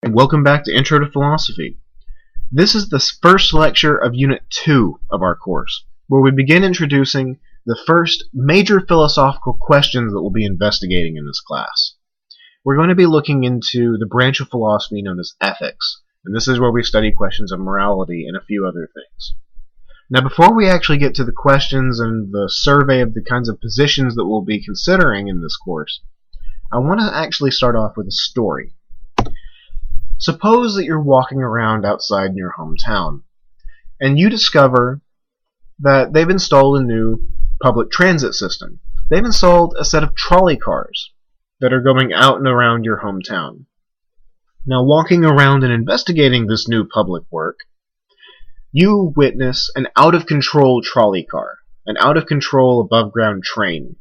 and welcome back to Intro to Philosophy. This is the first lecture of Unit 2 of our course, where we begin introducing the first major philosophical questions that we'll be investigating in this class. We're going to be looking into the branch of philosophy known as ethics, and this is where we study questions of morality and a few other things. Now, before we actually get to the questions and the survey of the kinds of positions that we'll be considering in this course, I want to actually start off with a story. Suppose that you're walking around outside in your hometown, and you discover that they've installed a new public transit system. They've installed a set of trolley cars that are going out and around your hometown. Now, walking around and investigating this new public work, you witness an out-of-control trolley car, an out-of-control above-ground train.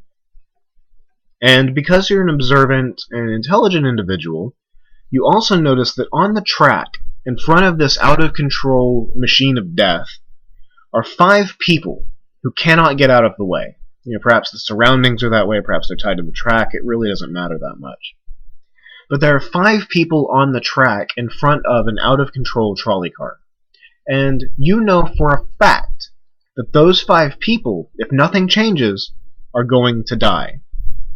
And because you're an observant and intelligent individual, you also notice that on the track, in front of this out-of-control machine of death, are 5 people who cannot get out of the way. Perhaps the surroundings are that way, perhaps they're tied to the track, it really doesn't matter that much. But there are 5 people on the track in front of an out-of-control trolley car. And you know for a fact that those 5 people, if nothing changes, are going to die.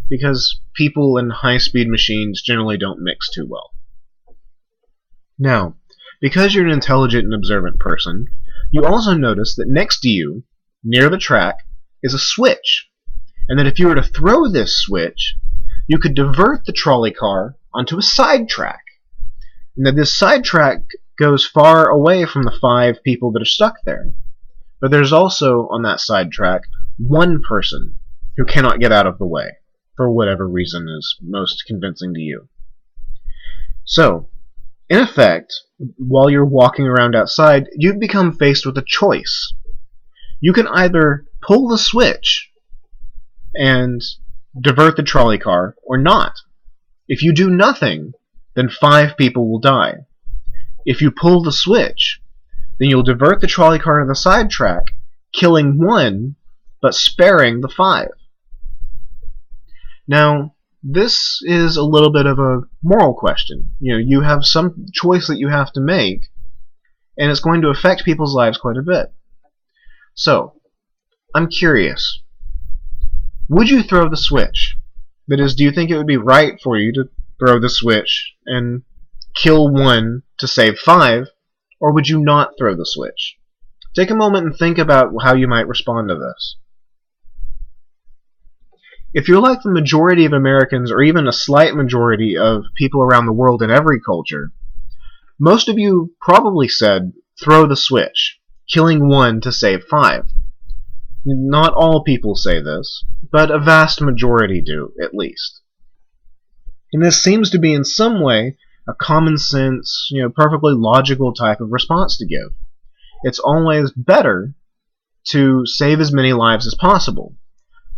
Because people in high-speed machines generally don't mix too well. Now, because you're an intelligent and observant person, you also notice that next to you, near the track, is a switch. And that if you were to throw this switch, you could divert the trolley car onto a side track. And that this side track goes far away from the 5 people that are stuck there. But there's also, on that side track, 1 person who cannot get out of the way, for whatever reason is most convincing to you. So, in effect, while you're walking around outside, you've become faced with a choice. You can either pull the switch and divert the trolley car, or not. If you do nothing, then 5 people will die. If you pull the switch, then you'll divert the trolley car to the side track, killing 1, but sparing the 5. Now, this is a little bit of a moral question. You have some choice that you have to make, and it's going to affect people's lives quite a bit. So, I'm curious. Would you throw the switch? That is, do you think it would be right for you to throw the switch and kill 1 to save 5, or would you not throw the switch? Take a moment and think about how you might respond to this. If you're like the majority of Americans, or even a slight majority of people around the world in every culture, most of you probably said, throw the switch, killing 1 to save 5. Not all people say this, but a vast majority do, at least. And this seems to be in some way a common sense, perfectly logical type of response to give. It's always better to save as many lives as possible.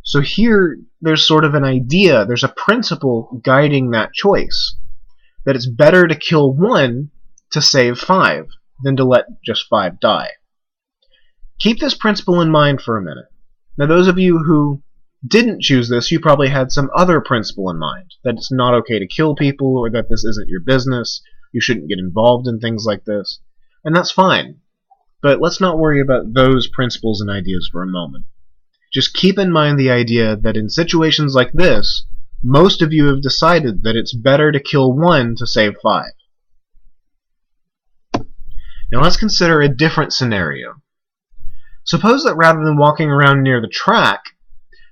So here, there's sort of an idea, there's a principle guiding that choice. That it's better to kill 1 to save 5 than to let just 5 die. Keep this principle in mind for a minute. Now, those of you who didn't choose this, you probably had some other principle in mind. That it's not okay to kill people, or that this isn't your business, you shouldn't get involved in things like this. And that's fine. But let's not worry about those principles and ideas for a moment. Just keep in mind the idea that in situations like this, most of you have decided that it's better to kill 1 to save 5. Now let's consider a different scenario. Suppose that rather than walking around near the track,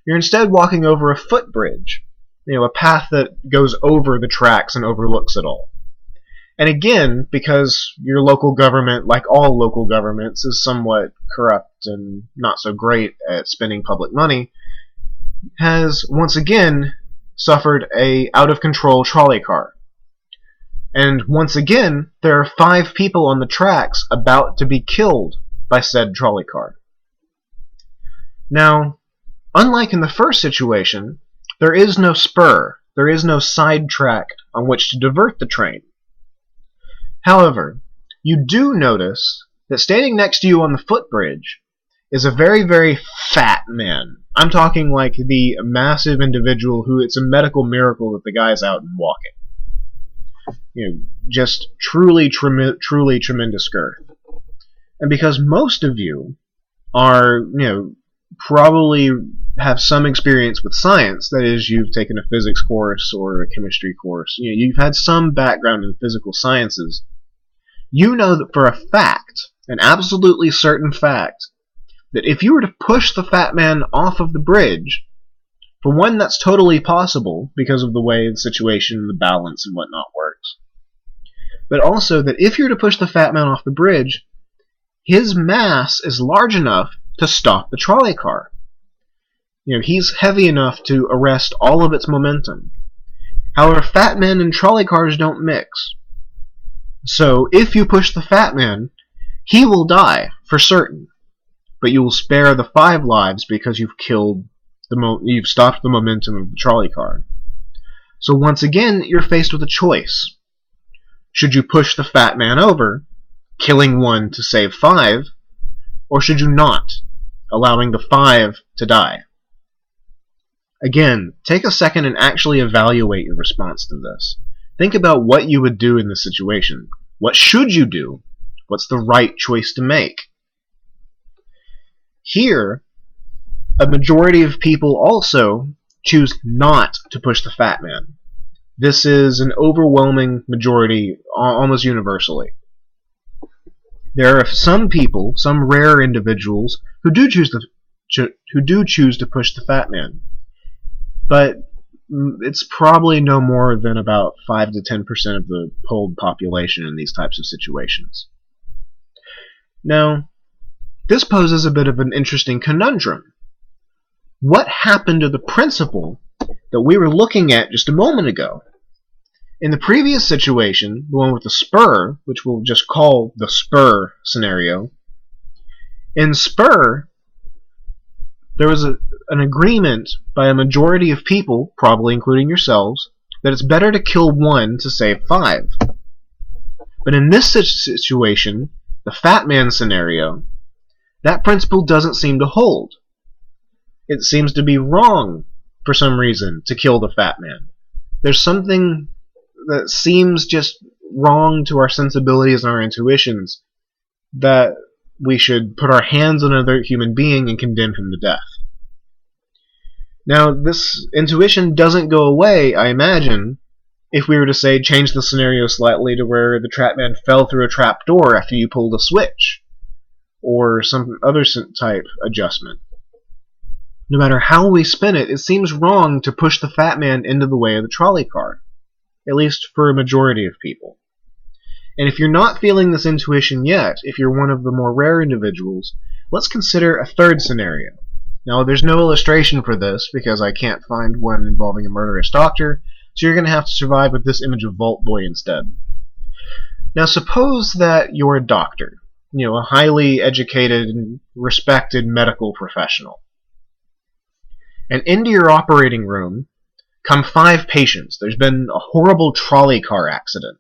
you're instead walking over a footbridge, a path that goes over the tracks and overlooks it all. And again, because your local government, like all local governments, is somewhat corrupt and not so great at spending public money, has once again suffered a out-of-control trolley car. And once again, there are 5 people on the tracks about to be killed by said trolley car. Now, unlike in the first situation, there is no spur, there is no side track on which to divert the train. However, you do notice that standing next to you on the footbridge is a very, very fat man. I'm talking like the massive individual who it's a medical miracle that the guy's out and walking. just truly tremendous girth. And because most of you are, probably have some experience with science, that is, you've taken a physics course or a chemistry course, you've had some background in physical sciences, you know that for a fact, an absolutely certain fact, that if you were to push the fat man off of the bridge, for one, that's totally possible because of the way the situation, the balance, and whatnot works. But also that if you were to push the fat man off the bridge, his mass is large enough to stop the trolley car. He's heavy enough to arrest all of its momentum. However, fat men and trolley cars don't mix. So if you push the fat man, he will die for certain, but you will spare the 5 lives because you've stopped the momentum of the trolley car. So once again, you're faced with a choice. Should you push the fat man over, killing 1 to save 5, or should you not, allowing the 5 to die? Again, take a second and actually evaluate your response to this. Think about what you would do in this situation. What should you do? What's the right choice to make? Here, a majority of people also choose not to push the fat man. This is an overwhelming majority, almost universally. There are some people, some rare individuals, who do choose to push the fat man. But it's probably no more than about 5 to 10% of the polled population in these types of situations. Now, this poses a bit of an interesting conundrum. What happened to the principle that we were looking at just a moment ago? In the previous situation, the one with the spur, which we'll just call the spur scenario, in spur, there was an agreement by a majority of people, probably including yourselves, that it's better to kill 1 to save 5. But in this situation, the fat man scenario, that principle doesn't seem to hold. It seems to be wrong, for some reason, to kill the fat man. There's something that seems just wrong to our sensibilities and our intuitions, that we should put our hands on another human being and condemn him to death. Now, this intuition doesn't go away, I imagine, if we were to say change the scenario slightly to where the trap man fell through a trap door after you pulled a switch, or some other type adjustment. No matter how we spin it, it seems wrong to push the fat man into the way of the trolley car, at least for a majority of people. And if you're not feeling this intuition yet, if you're one of the more rare individuals, let's consider a third scenario. Now, there's no illustration for this because I can't find one involving a murderous doctor, so you're going to have to survive with this image of Vault Boy instead. Now, suppose that you're a doctor, a highly educated and respected medical professional. And into your operating room come 5 patients. There's been a horrible trolley car accident.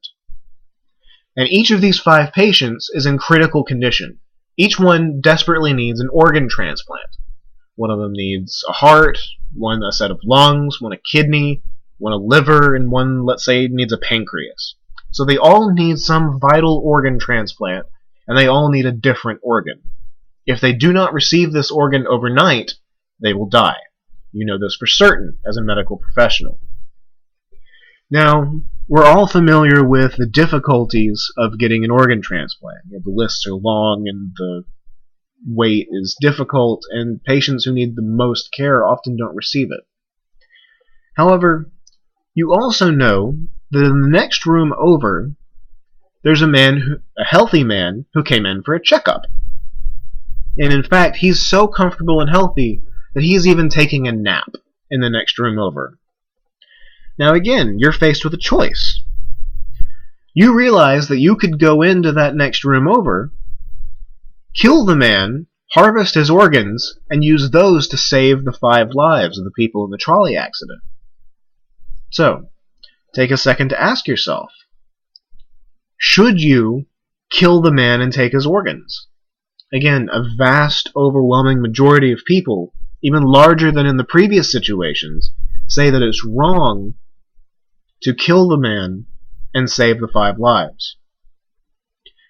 And each of these 5 patients is in critical condition. Each one desperately needs an organ transplant. One of them needs a heart, one a set of lungs, one a kidney, one a liver, and one, let's say, needs a pancreas. So they all need some vital organ transplant, and they all need a different organ. If they do not receive this organ overnight, they will die. You know this for certain as a medical professional. Now, we're all familiar with the difficulties of getting an organ transplant. The lists are long and the wait is difficult, and patients who need the most care often don't receive it. However, you also know that in the next room over, there's a healthy man who came in for a checkup. And in fact, he's so comfortable and healthy that he's even taking a nap in the next room over. Now again, you're faced with a choice. You realize that you could go into that next room over, kill the man, harvest his organs, and use those to save the 5 lives of the people in the trolley accident. So, take a second to ask yourself, should you kill the man and take his organs? Again, a vast, overwhelming majority of people, even larger than in the previous situations, say that it's wrong to kill the man and save the 5 lives.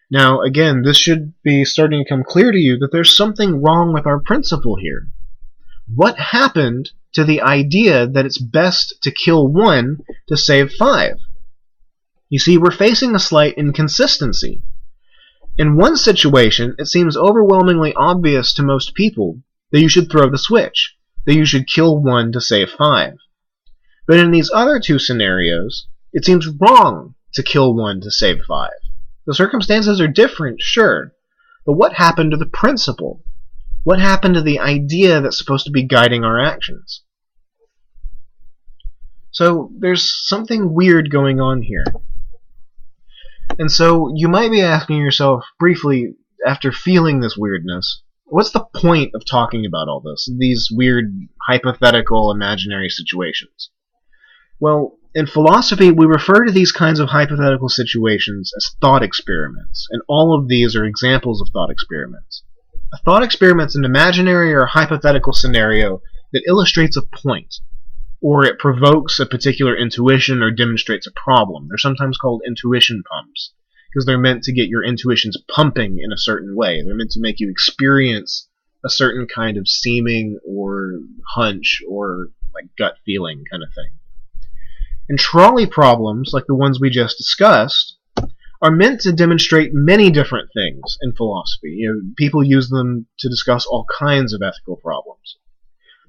Now, again, this should be starting to come clear to you that there's something wrong with our principle here. What happened to the idea that it's best to kill 1 to save 5? You see, we're facing a slight inconsistency. In one situation, it seems overwhelmingly obvious to most people that you should throw the switch, that you should kill 1 to save 5. But in these other 2 scenarios, it seems wrong to kill 1 to save 5. The circumstances are different, sure, but what happened to the principle? What happened to the idea that's supposed to be guiding our actions? So there's something weird going on here. And so you might be asking yourself briefly, after feeling this weirdness, what's the point of talking about all this, these weird, hypothetical, imaginary situations? Well, in philosophy, we refer to these kinds of hypothetical situations as thought experiments, and all of these are examples of thought experiments. A thought experiment is an imaginary or hypothetical scenario that illustrates a point, or it provokes a particular intuition or demonstrates a problem. They're sometimes called intuition pumps, because they're meant to get your intuitions pumping in a certain way. They're meant to make you experience a certain kind of seeming or hunch or like gut feeling kind of thing. And trolley problems, like the ones we just discussed, are meant to demonstrate many different things in philosophy. People use them to discuss all kinds of ethical problems.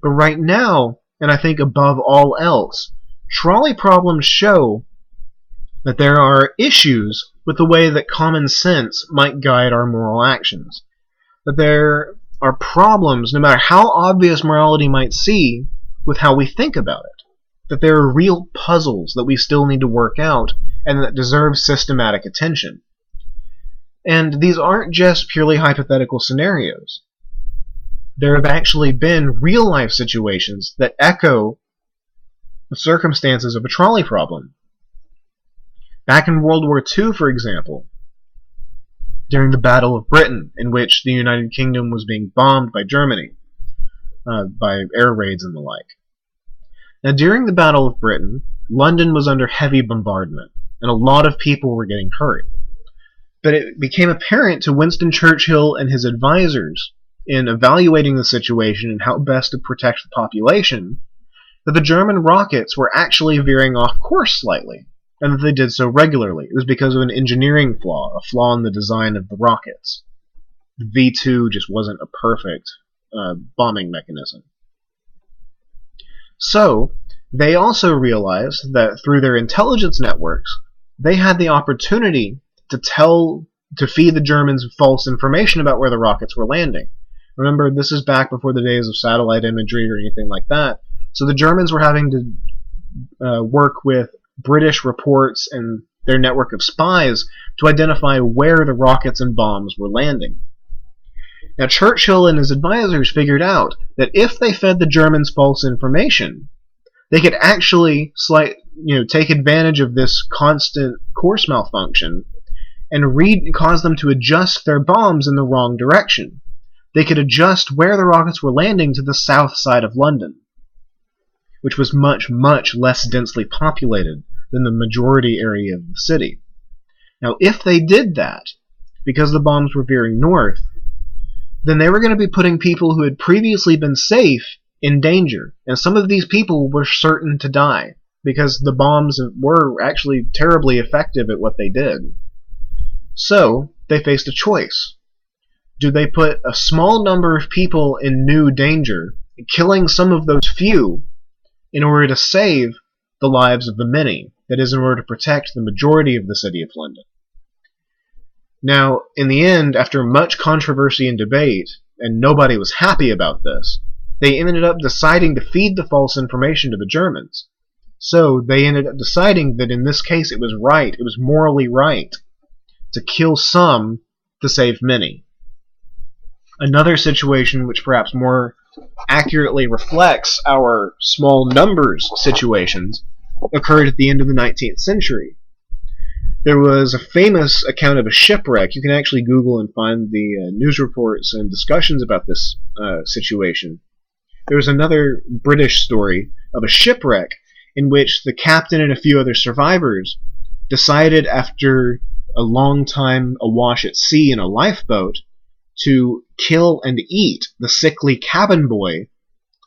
But right now, and I think above all else, trolley problems show that there are issues with the way that common sense might guide our moral actions. That there are problems, no matter how obvious morality might seem, with how we think about it. That there are real puzzles that we still need to work out and that deserve systematic attention. And these aren't just purely hypothetical scenarios. There have actually been real-life situations that echo the circumstances of a trolley problem. Back in World War II, for example, during the Battle of Britain, in which the United Kingdom was being bombed by Germany, by air raids and the like. Now, during the Battle of Britain, London was under heavy bombardment, and a lot of people were getting hurt. But it became apparent to Winston Churchill and his advisors, in evaluating the situation and how best to protect the population, that the German rockets were actually veering off course slightly, and that they did so regularly. It was because of an engineering flaw, a flaw in the design of the rockets. The V-2 just wasn't a perfect bombing mechanism. So, they also realized that through their intelligence networks, they had the opportunity to feed the Germans false information about where the rockets were landing. Remember, this is back before the days of satellite imagery or anything like that. So the Germans were having to work with British reports and their network of spies to identify where the rockets and bombs were landing. Now, Churchill and his advisors figured out that if they fed the Germans false information, they could actually take advantage of this constant course malfunction and cause them to adjust their bombs in the wrong direction. They could adjust where the rockets were landing to the south side of London, which was much, much less densely populated than the majority area of the city. Now, if they did that, because the bombs were veering north, then they were going to be putting people who had previously been safe in danger. And some of these people were certain to die, because the bombs were actually terribly effective at what they did. So, they faced a choice. Do they put a small number of people in new danger, killing some of those few, in order to save the lives of the many? That is, in order to protect the majority of the city of London. Now, in the end, after much controversy and debate, and nobody was happy about this, they ended up deciding to feed the false information to the Germans. So, they ended up deciding that in this case it was right, it was morally right, to kill some to save many. Another situation which perhaps more accurately reflects our small numbers situations occurred at the end of the 19th century. There was a famous account of a shipwreck. You can actually Google and find the news reports and discussions about this situation. There was another British story of a shipwreck in which the captain and a few other survivors decided after a long time awash at sea in a lifeboat to kill and eat the sickly cabin boy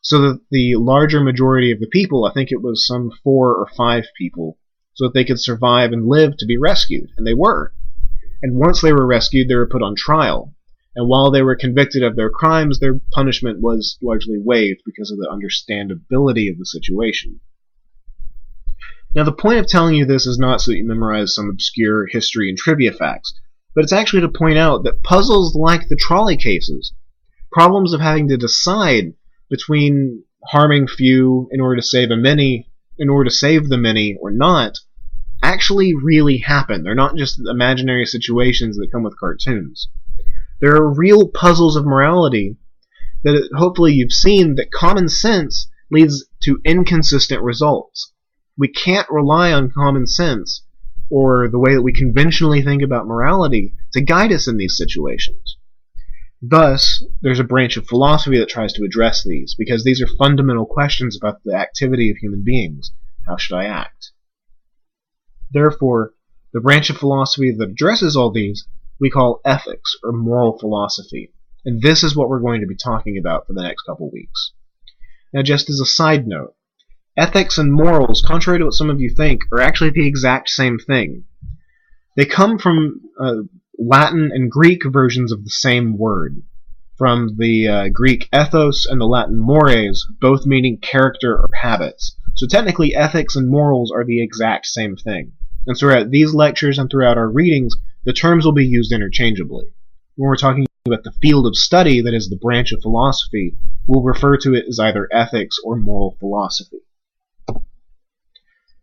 so that the larger majority of the people, I think it was some 4 or 5 people, so that they could survive and live to be rescued. And they were. And once they were rescued, they were put on trial. And while they were convicted of their crimes, their punishment was largely waived because of the understandability of the situation. Now, the point of telling you this is not so that you memorize some obscure history and trivia facts, but it's actually to point out that puzzles like the trolley cases, problems of having to decide between harming few in order to save the many or not, actually really happen. They're not just imaginary situations that come with cartoons. There are real puzzles of morality that hopefully you've seen that common sense leads to inconsistent results. We can't rely on common sense or the way that we conventionally think about morality to guide us in these situations. Thus, there's a branch of philosophy that tries to address these, because these are fundamental questions about the activity of human beings. How should I act? Therefore, the branch of philosophy that addresses all these we call ethics, or moral philosophy. And this is what we're going to be talking about for the next couple weeks. Now, just as a side note, ethics and morals, contrary to what some of you think, are actually the exact same thing. They come from Latin and Greek versions of the same word, from the Greek ethos and the Latin mores, both meaning character or habits. So technically, ethics and morals are the exact same thing. And throughout these lectures and throughout our readings, the terms will be used interchangeably. When we're talking about the field of study that is the branch of philosophy, we'll refer to it as either ethics or moral philosophy.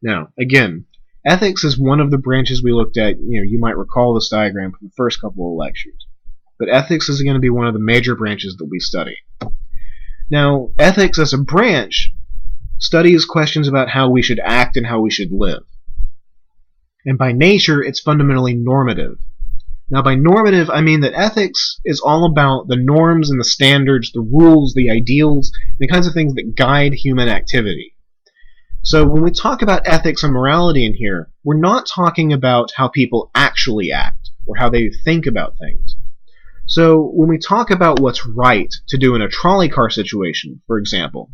Now, again, ethics is one of the branches we looked at. You might recall this diagram from the first couple of lectures. But ethics is going to be one of the major branches that we study. Now, ethics as a branch studies questions about how we should act and how we should live. And by nature, it's fundamentally normative. Now, by normative, I mean that ethics is all about the norms and the standards, the rules, the ideals, the kinds of things that guide human activity. So when we talk about ethics and morality in here, we're not talking about how people actually act or how they think about things. So when we talk about what's right to do in a trolley car situation, for example,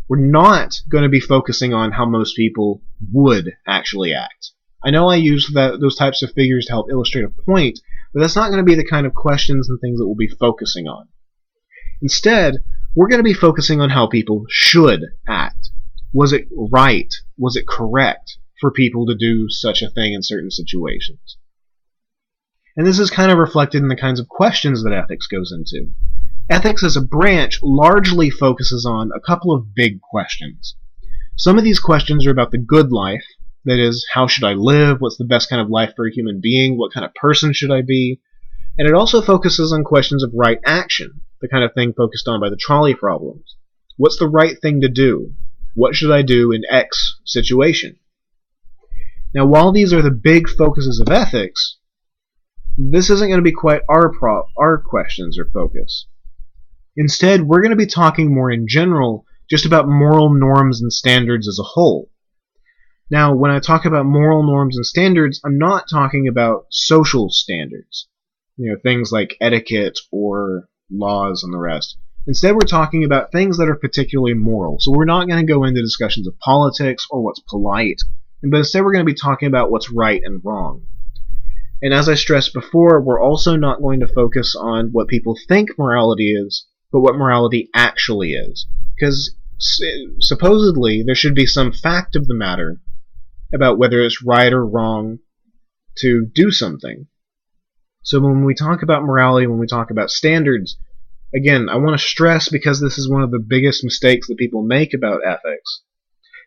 we're not going to be focusing on how most people would actually act. I know I use those types of figures to help illustrate a point, but that's not going to be the kind of questions and things that we'll be focusing on. Instead, we're going to be focusing on how people should act. Was it right? Was it correct for people to do such a thing in certain situations? And this is kind of reflected in the kinds of questions that ethics goes into. Ethics as a branch largely focuses on a couple of big questions. Some of these questions are about the good life, that is, how should I live? What's the best kind of life for a human being? What kind of person should I be? And it also focuses on questions of right action, the kind of thing focused on by the trolley problems. What's the right thing to do? What should I do in X situation? Now, while these are the big focuses of ethics, this isn't going to be quite our questions or focus. Instead, we're going to be talking more in general just about moral norms and standards as a whole. Now, when I talk about moral norms and standards, I'm not talking about social standards, things like etiquette or laws and the rest. Instead, we're talking about things that are particularly moral. So we're not going to go into discussions of politics or what's polite, but instead we're going to be talking about what's right and wrong. And as I stressed before, we're also not going to focus on what people think morality is, but what morality actually is. Because supposedly there should be some fact of the matter about whether it's right or wrong to do something. So when we talk about morality, when we talk about standards, again, I want to stress, because this is one of the biggest mistakes that people make about ethics,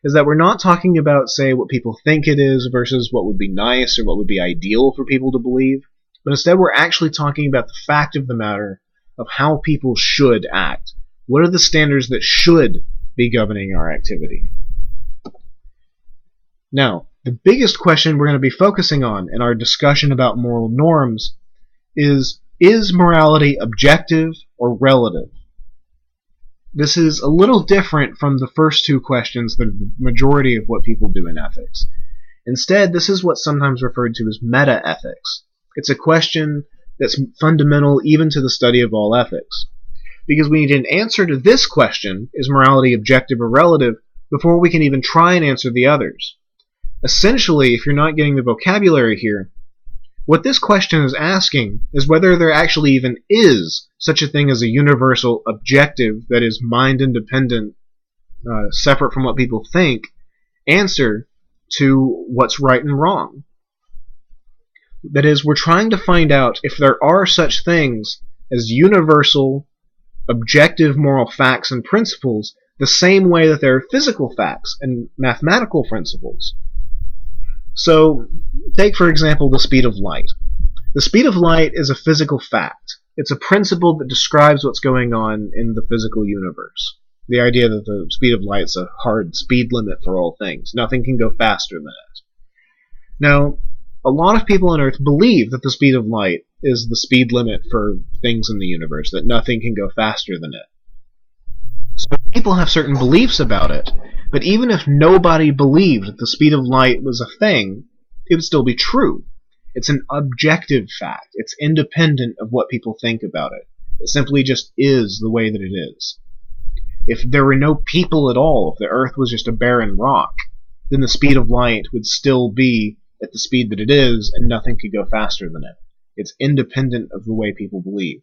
is that we're not talking about, say, what people think it is versus what would be nice or what would be ideal for people to believe, but instead we're actually talking about the fact of the matter of how people should act. What are the standards that should be governing our activity? Now, the biggest question we're going to be focusing on in our discussion about moral norms is morality objective or relative? This is a little different from the first two questions that are the majority of what people do in ethics. Instead, this is what's sometimes referred to as meta-ethics. It's a question that's fundamental even to the study of all ethics. Because we need an answer to this question, is morality objective or relative, before we can even try and answer the others. Essentially, if you're not getting the vocabulary here, what this question is asking is whether there actually even is such a thing as a universal objective that is mind-independent, separate from what people think, answer to what's right and wrong. That is, we're trying to find out if there are such things as universal, objective moral facts and principles the same way that there are physical facts and mathematical principles. So, take for example the speed of light. The speed of light is a physical fact. It's a principle that describes what's going on in the physical universe. The idea that the speed of light is a hard speed limit for all things. Nothing can go faster than it. Now, a lot of people on Earth believe that the speed of light is the speed limit for things in the universe, that nothing can go faster than it. So people have certain beliefs about it, but even if nobody believed that the speed of light was a thing, it would still be true. It's an objective fact. It's independent of what people think about it. It simply just is the way that it is. If there were no people at all, if the Earth was just a barren rock, then the speed of light would still be at the speed that it is, and nothing could go faster than it. It's independent of the way people believe.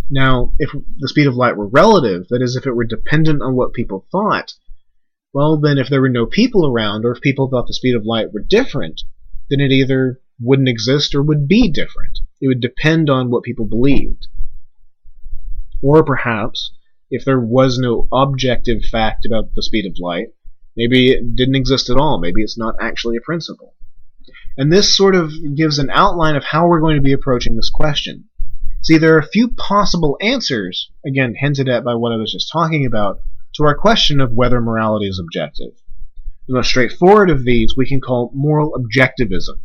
Now, if the speed of light were relative, that is, if it were dependent on what people thought, well, then if there were no people around, or if people thought the speed of light were different, then it either wouldn't exist or would be different. It would depend on what people believed. Or perhaps, if there was no objective fact about the speed of light, maybe it didn't exist at all. Maybe it's not actually a principle. And this sort of gives an outline of how we're going to be approaching this question. See, there are a few possible answers, again hinted at by what I was just talking about, to our question of whether morality is objective. The most straightforward of these we can call moral objectivism.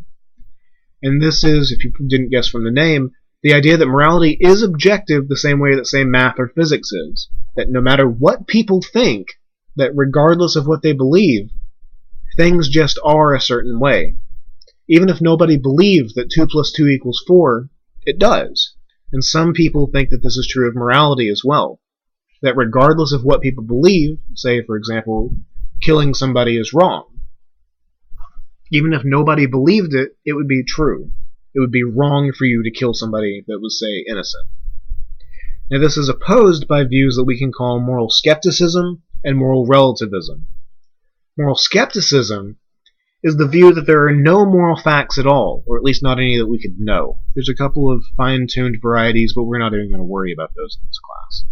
And this is, if you didn't guess from the name, the idea that morality is objective the same way that, say, math or physics is. That no matter what people think, that regardless of what they believe, things just are a certain way. Even if nobody believed that 2 plus 2 equals 4, it does. And some people think that this is true of morality as well. That regardless of what people believe, say, for example, killing somebody is wrong. Even if nobody believed it, it would be true. It would be wrong for you to kill somebody that was, say, innocent. Now, this is opposed by views that we can call moral skepticism and moral relativism. Moral skepticism is the view that there are no moral facts at all, or at least not any that we could know. There's a couple of fine-tuned varieties, but we're not even going to worry about those in this class.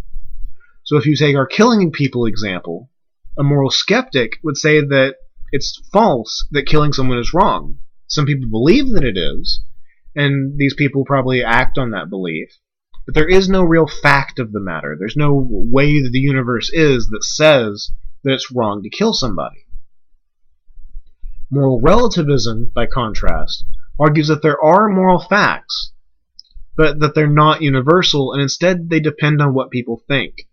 So if you take our killing people example, a moral skeptic would say that it's false that killing someone is wrong. Some people believe that it is, and these people probably act on that belief, but there is no real fact of the matter. There's no way that the universe is that says that it's wrong to kill somebody. Moral relativism, by contrast, argues that there are moral facts, but that they're not universal, and instead they depend on what people think.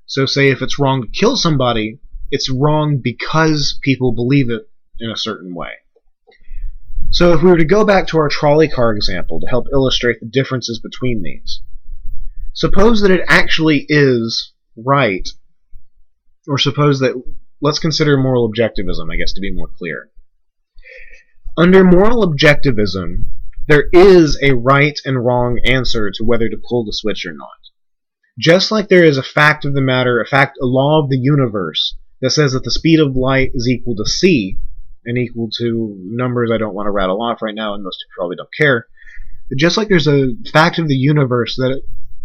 So say if it's wrong to kill somebody, it's wrong because people believe it in a certain way. So if we were to go back to our trolley car example to help illustrate the differences between these, suppose that it actually is right, or suppose that, let's consider moral objectivism, I guess, to be more clear. Under moral objectivism, there is a right and wrong answer to whether to pull the switch or not. Just like there is a fact of the matter, a law of the universe, that says that the speed of light is equal to c, and equal to numbers I don't want to rattle off right now, and most people probably don't care. But just like there's a fact of the universe that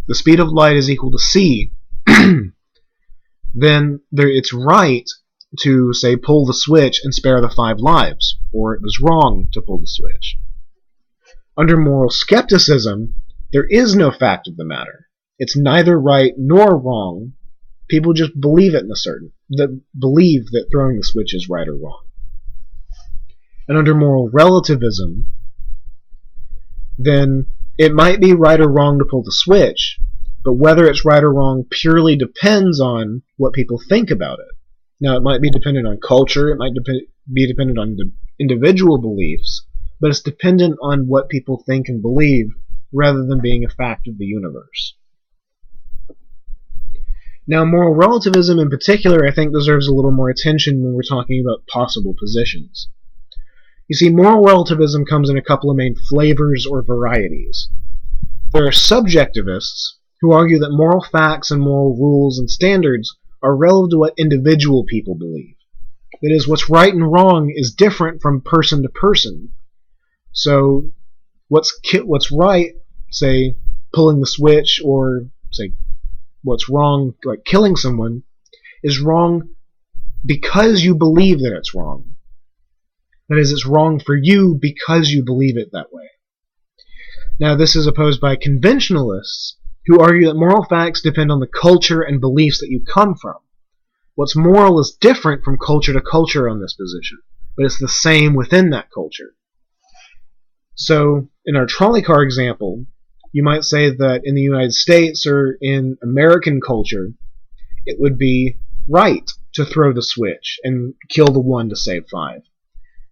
the speed of light is equal to c, then it's right to, say, pull the switch and spare the 5 lives, or it was wrong to pull the switch. Under moral skepticism, there is no fact of the matter. It's neither right nor wrong. People just believe it believe that throwing the switch is right or wrong. And under moral relativism, then it might be right or wrong to pull the switch, but whether it's right or wrong purely depends on what people think about it. Now, it might be dependent on culture, it might be dependent on individual beliefs, but it's dependent on what people think and believe rather than being a fact of the universe. Now, moral relativism in particular, I think, deserves a little more attention when we're talking about possible positions. You see, moral relativism comes in a couple of main flavors or varieties. There are subjectivists who argue that moral facts and moral rules and standards are relative to what individual people believe. That is, what's right and wrong is different from person to person. So, what's right, say, pulling the switch, or, say, what's wrong, like killing someone, is wrong because you believe that it's wrong. That is, it's wrong for you because you believe it that way. Now, this is opposed by conventionalists, who argue that moral facts depend on the culture and beliefs that you come from. What's moral is different from culture to culture on this position, but it's the same within that culture. So, in our trolley car example, you might say that in the United States or in American culture, it would be right to throw the switch and kill the one to save five.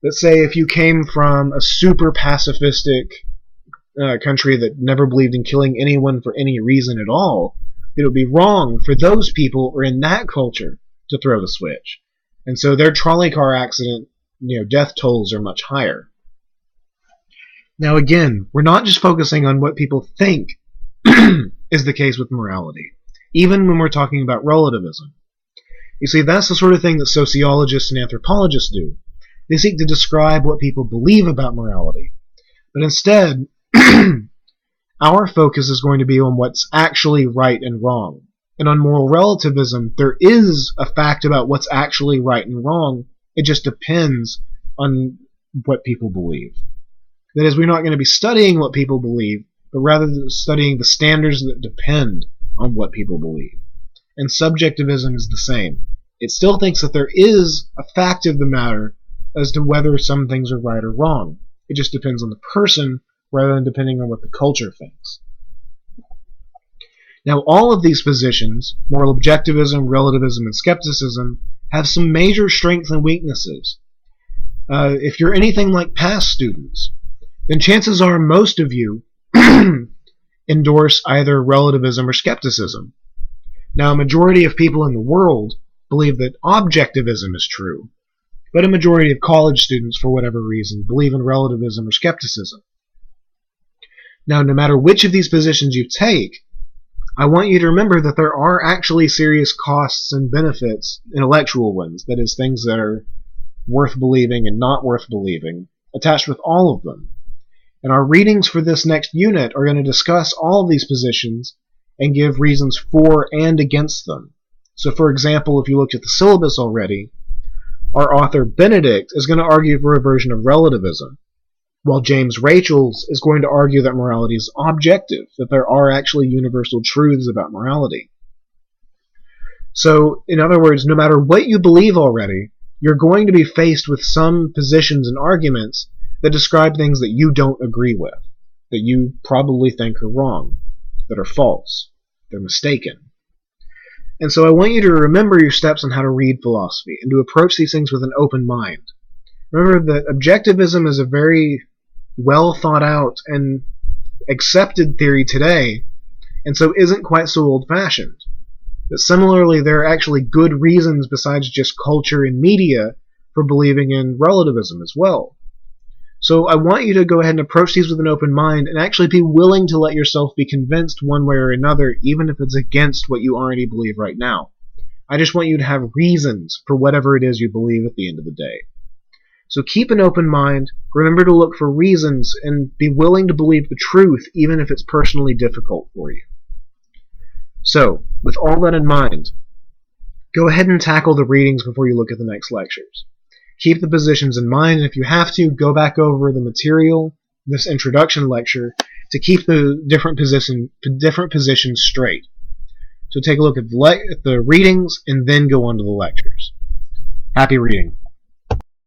Let's say if you came from a super pacifistic country that never believed in killing anyone for any reason at all, it would be wrong for those people or in that culture to throw the switch. And so their trolley car accident, death tolls are much higher. Now again, we're not just focusing on what people think is the case with morality, even when we're talking about relativism. You see, that's the sort of thing that sociologists and anthropologists do. They seek to describe what people believe about morality. But instead, our focus is going to be on what's actually right and wrong. And on moral relativism, there is a fact about what's actually right and wrong. It just depends on what people believe. That is, we're not going to be studying what people believe, but rather studying the standards that depend on what people believe. And subjectivism is the same. It still thinks that there is a fact of the matter as to whether some things are right or wrong. It just depends on the person rather than depending on what the culture thinks. Now, all of these positions, moral objectivism, relativism, and skepticism, have some major strengths and weaknesses. If you're anything like past students, then chances are most of you endorse either relativism or skepticism. Now, a majority of people in the world believe that objectivism is true, but a majority of college students, for whatever reason, believe in relativism or skepticism. Now, no matter which of these positions you take, I want you to remember that there are actually serious costs and benefits, intellectual ones, that is, things that are worth believing and not worth believing, attached with all of them. And our readings for this next unit are going to discuss all of these positions and give reasons for and against them. So, for example, if you looked at the syllabus already, our author Benedict is going to argue for a version of relativism, while James Rachels is going to argue that morality is objective, that there are actually universal truths about morality. So, in other words, no matter what you believe already, you're going to be faced with some positions and arguments that describe things that you don't agree with, that you probably think are wrong, that are false, they're mistaken. And so I want you to remember your steps on how to read philosophy and to approach these things with an open mind. Remember that objectivism is a very well thought out and accepted theory today, and so isn't quite so old-fashioned. But similarly, there are actually good reasons besides just culture and media for believing in relativism as well. So I want you to go ahead and approach these with an open mind and actually be willing to let yourself be convinced one way or another, even if it's against what you already believe right now. I just want you to have reasons for whatever it is you believe at the end of the day. So keep an open mind, remember to look for reasons, and be willing to believe the truth even if it's personally difficult for you. So, with all that in mind, go ahead and tackle the readings before you look at the next lectures. Keep the positions in mind, and if you have to, go back over the material, this introduction lecture, to keep the different positions straight. So take a look at the readings, and then go on to the lectures. Happy reading.